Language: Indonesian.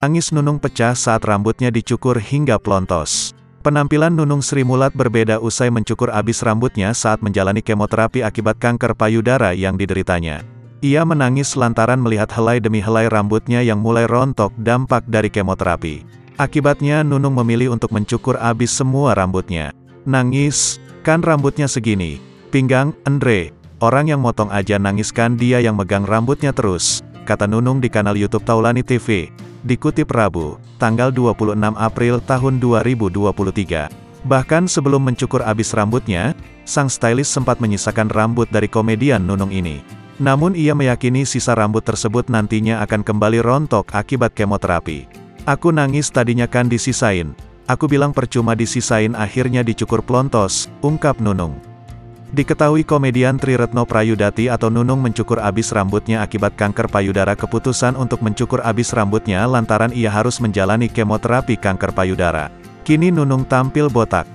Tangis Nunung pecah saat rambutnya dicukur hingga plontos. Penampilan Nunung Sri Mulat berbeda usai mencukur abis rambutnya saat menjalani kemoterapi akibat kanker payudara yang dideritanya. Ia menangis lantaran melihat helai demi helai rambutnya yang mulai rontok dampak dari kemoterapi. Akibatnya Nunung memilih untuk mencukur abis semua rambutnya. Nangis, kan rambutnya segini. Pinggang, Andre. Orang yang motong aja nangis kan dia yang megang rambutnya terus, kata Nunung di kanal YouTube Taulani TV. Dikutip Rabu, tanggal 26 April tahun 2023. Bahkan sebelum mencukur abis rambutnya, sang stylist sempat menyisakan rambut dari komedian Nunung ini. Namun ia meyakini sisa rambut tersebut nantinya akan kembali rontok akibat kemoterapi. Aku nangis tadinya kan disisain. Aku bilang percuma disisain akhirnya dicukur plontos, ungkap Nunung. Diketahui komedian Tri Retno Prayudati atau Nunung mencukur abis rambutnya akibat kanker payudara. Keputusan untuk mencukur abis rambutnya lantaran ia harus menjalani kemoterapi kanker payudara. Kini Nunung tampil botak.